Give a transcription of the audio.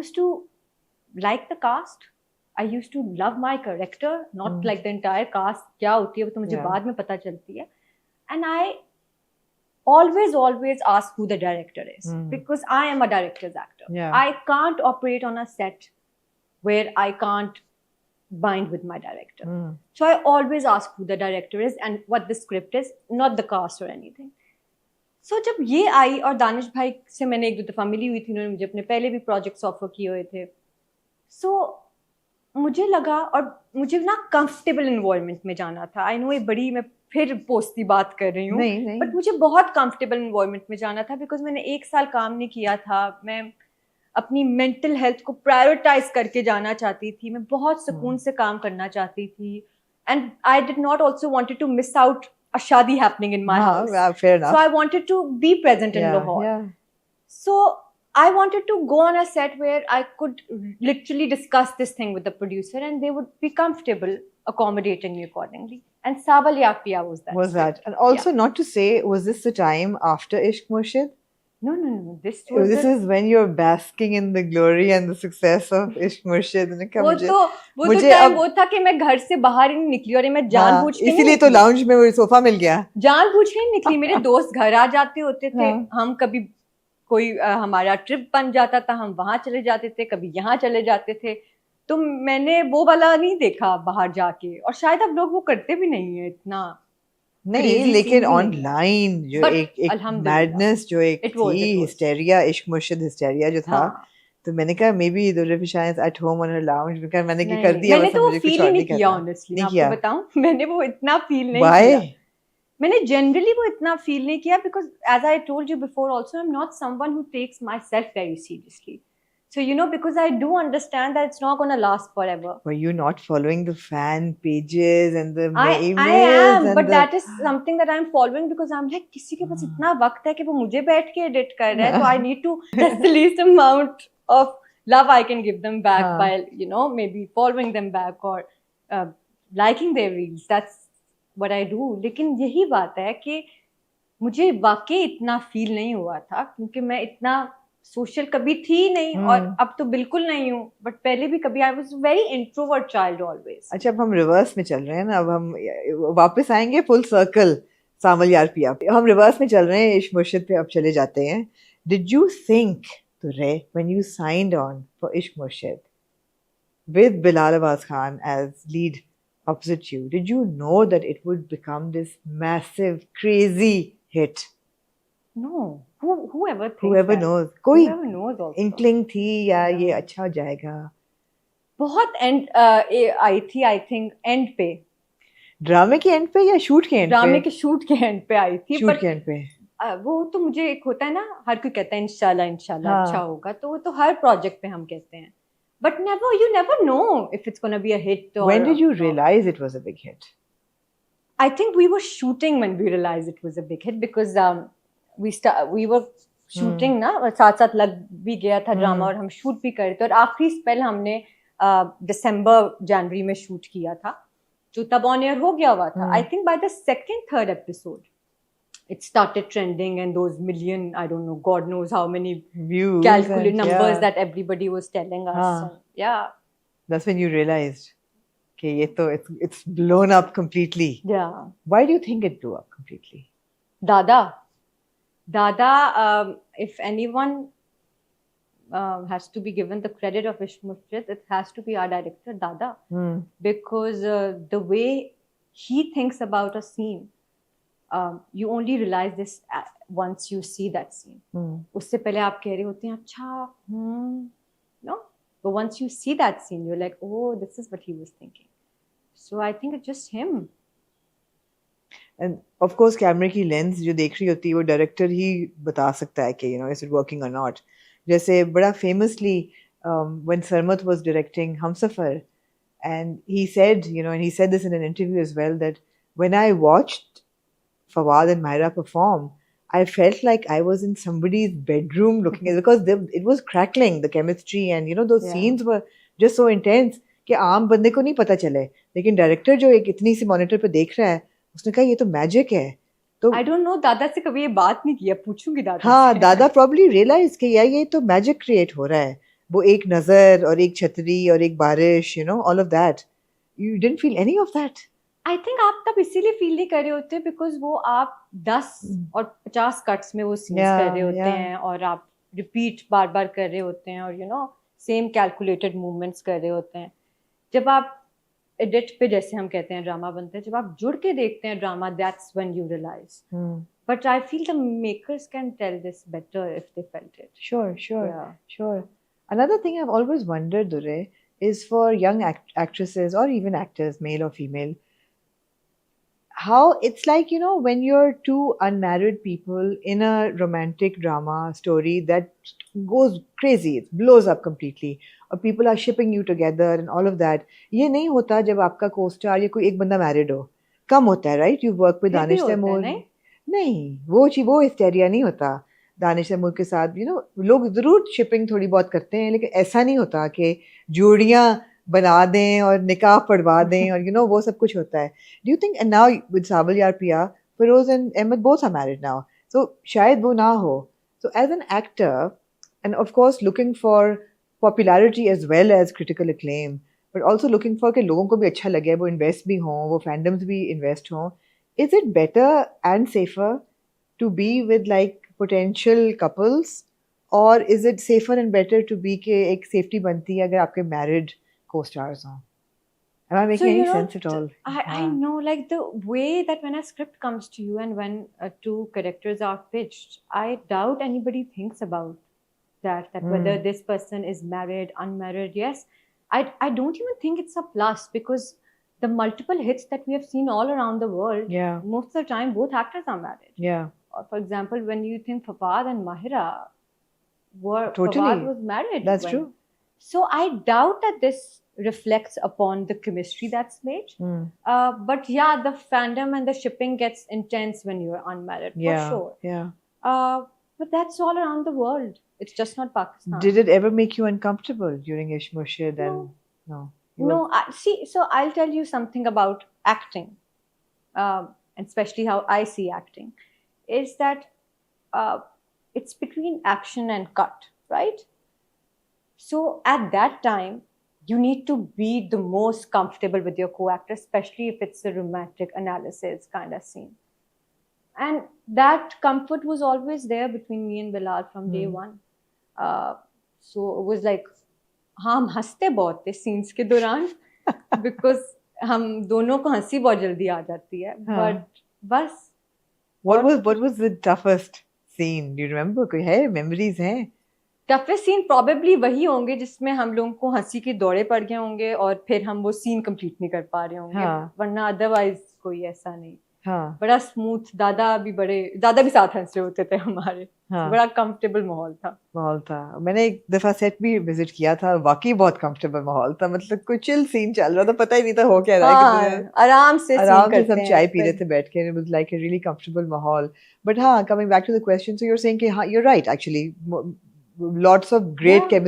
used to like the cast. I used to love my character, not like the entire cast क्या होती है वो तो मुझे बाद में पता चलती है. And I always ask who the director is because I am a director's actor. I can't operate on a set where I can't bind with my director. So I always ask who the director is and what the script is, not the cast or anything. So जब ये आई और दानिश भाई से मैंने एक दो दफ़ा मिली हुई थी, उन्होंने मुझे अपने पहले भी प्रोजेक्ट्स ऑफर किए हुए थे. So मुझे लगा, और मुझे ना कंफर्टेबल इन्वायरमेंट में जाना था. आई नो ये बड़ी मैं फिर पोस्ती बात कर रही हूँ, बट मुझे बहुत कंफर्टेबल इन्वायरमेंट में जाना था बिकॉज मैंने 1 साल काम नहीं किया था. मैं अपनी मेंटल हेल्थ को प्रायोरिटाइज करके जाना चाहती थी. मैं बहुत सुकून से काम करना चाहती थी. And I did not also wanted to miss out a shadi happening in my house. Fair enough. So I wanted to be present in Lahore. So I wanted to go on a set where I could literally discuss this thing with the producer and they would be comfortable accommodating me accordingly. And Saval Yakpiya was that. Was that? And also not to say, was this the time after Ishq Murshid? No. This is when you're basking in the glory and the success of Ishq Murshid. वो तो time वो था कि मैं घर से बाहर ही नहीं निकली और मैं जानबूझ के इसीलिए तो लाउंज में वो सोफा मिल गया. जानबूझ के नहीं निकली. मेरे दोस्त घर आ जाते होते थे. हम कभी कोई हमारा ट्रिप बन जाता था, हम वहां चले जाते थे, कभी यहाँ चले जाते थे. तो मैंने वो वाला नहीं देखा बाहर जाके, और शायद अब लोग वो करते भी नहीं है इतना. नहीं, लेकिन ऑनलाइन जो एक मैडनेस जो एक थी, हिस्टेरिया, इश्क मुर्शिद हिस्टेरिया जो था, तो मैंने कहा may be Durga is at home on her lounge में मैंने क्या कर दिया. मैंने तो वो फील ही नहीं किया ऑनेस्टली. आपको बताऊं, मैंने वो इतना फील नहीं किया. मैंने जनरली वो इतना फील नहीं किया because as I told you before also, I am not someone who takes my self very seriously. So, because I do understand that it's not going to last forever. Were you not following the fan pages and the emails? I am, but that is something that I'm following because I'm like, किसी के पास इतना वक्त है कि वो मुझे बैठ के edit कर रहा है, so I need to, that's the least amount of love I can give them back by, maybe following them back or liking their reels. That's what I do. लेकिन यही बात है कि मुझे वाकई इतना feel नहीं हुआ था क्योंकि मैं इतना सोशल कभी थी नहीं और अब तो बिल्कुल नहीं हूँ, बट पहले भी कभी I was very introvert child always. अच्छा, अब हम रिवर्स में चल रहे हैं ना. अब हम वापस आएंगे फुल सर्कल. सावल यारपिया, हम रिवर्स में चल रहे हैं, इश्क मुर्शिद पे अब चले जाते हैं. Did you think when you signed on for Ishq Murshid with Bilal Abbas Khan as lead opposite you, did you know that it would become this massive crazy hit? No. Whoever knows. कोई inkling थी या ये अच्छा हो जाएगा? बहुत एंड आई थी, आई थिंक एंड पे. ड्रामे के एंड पे या शूट के एंड पे? ड्रामे के शूट के एंड पे आई थी. शूट के एंड पे वो तो मुझे एक होता है ना, हर कोई कहता है इंशाल्लाह अच्छा होगा, तो वो तो हर प्रोजेक्ट पे हम कहते हैं. But you never know if it's going to be a hit. When did you realize it was a big hit? I think we were shooting when we realized it was a big hit because we were shooting ना, और साथ लग भी गया था drama और हम shoot भी कर रहे थे. और आखिरी स्पेल हमने दिसंबर जनवरी में शूट किया था, जो तब ऑन एयर हो गया हुआ था. I think by the second, third episode it started trending and those million, I don't know, God knows how many views, calculated numbers that everybody was telling us. So, that's when you realized okay, it's blown up completely. Why do you think it blew up completely? Dada, if anyone has to be given the credit of Ishq Murshid, it has to be our director Dada. Because the way he thinks about a scene, you only realize this once you see that scene. उससे पहले आप कह रहे होते हैं अच्छा no, but once you see that scene you're like, oh, this is what he was thinking. So I think it's just him. And of course कैमरे की लेंस जो देख रही होती है वो डायरेक्टर ही बता सकता है कि is it working or not. जैसे बड़ा famously when Sarmat was directing Humsafar, and he said, and he said this in an interview as well, that when I watched Fawad and Myra perform, I felt like I was in somebody's bedroom looking at it because it was crackling, the chemistry, and those scenes were just so intense कि आम बंदे को नहीं पता चले, लेकिन director जो एक इतनी सी मॉनिटर पे देख रहा है उसने कहा ये तो मैजिक है. तो I don't know, दादा से कभी ये बात नहीं किया, पूछूंगी दादा. हाँ, दादा probably realized कि यार ये तो मैजिक क्रिएट हो रहा है. वो एक नजर और एक छतरी और एक बारिश, you know, all of that. You didn't feel any of that? I think आप तब इसीलिए फील नहीं कर रहे होते बिकॉज वो आप 10 और 50 कट्स में वो सीन्स कर रहे होते हैं और आप रिपीट बार बार कर रहे होते हैं और you know same calculated movements कर रहे होते हैं. जब आप एडिट पे, जैसे हम कहते हैं ड्रामा बनते हैं, जब आप जुड़ के देखते हैं drama, that's when you realize. But I feel the makers can tell this better if they felt it. Sure. Another thing I've always wondered, Durre, is for young actresses or even actors, male or female, how it's like, you know, when you're two unmarried people in a romantic drama story that goes crazy, it blows up completely, or people are shipping you together and all of that. ये नहीं होता जब आपका co-star या कोई एक बंदा married हो. कम होता है, right? You work with Danish Taimur. नहीं, वो hysteria नहीं होता. दानिश तैमूर के साथ, you know, लोग जरूर shipping थोड़ी बहुत करते हैं, लेकिन ऐसा नहीं होता कि जोड़ियां बना दें और निकाह पढ़वा दें और, you know, वो सब कुछ होता है. Do you think, and now with Saval Yaar Piya, Feroz and Ahmed both are married now, so शायद वो ना हो. So as an actor, and of course looking for popularity as well as critical acclaim, but also looking for कि लोगों को भी अच्छा लगे, वो invest भी हों, वो fandoms भी invest हों, is it better and safer to be with like potential couples, or is it safer and better to be कि एक safety बनती है अगर आपके married co-stars on? Am I making any sense at all? I know, like the way that when a script comes to you and when two characters are pitched, I doubt anybody thinks about that whether this person is married, unmarried. Yes, I don't even think it's a plus because the multiple hits that we have seen all around the world, most of the time both actors are married. Yeah. For example, when you think Fawad and Mahira totally. Fawad was married. That's true. So I doubt that this reflects upon the chemistry that's made. But yeah, the fandom and the shipping gets intense when you're unmarried, for sure. Yeah. But that's all around the world. It's just not Pakistan. Did it ever make you uncomfortable during Ishq Murshid? No. See, so I'll tell you something about acting, and especially how I see acting, is that it's between action and cut, right? So at that time, you need to be the most comfortable with your co-actor, especially if it's a romantic analysis kind of scene. And that comfort was always there between me and Bilal from day one. So it was like, हम हंसते बहुत थे scenes के दौरान because हम दोनों को हंसी बहुत जल्दी आ जाती है. But बस. What was the toughest scene? Do you remember? कोई है memories हैं? टफेस्ट सीन प्रोबेबली वही होंगे जिसमें हम लोगों को हंसी के दौरे पड़ गए होंगे और फिर हम वो सीन कंप्लीट नहीं कर पा रहे होंगे. वरना अदरवाइज कोई ऐसा नहीं. बड़ा स्मूथ. दादा भी साथ हंस रहे होते थे हमारे. बड़ा कंफर्टेबल माहौल था. मैंने एक दफा सेट भी विजिट किया था, वाकई बहुत कंफर्टेबल माहौल था. मतलब कोई चिल सीन चल रहा था, पता ही नहीं था हो क्या रहा है. आराम से सब चाय पी रहे थे बैठ के. It was like a really comfortable माहौल. But coming back to the question, so you're saying कि you're right actually. Lots of great chemistry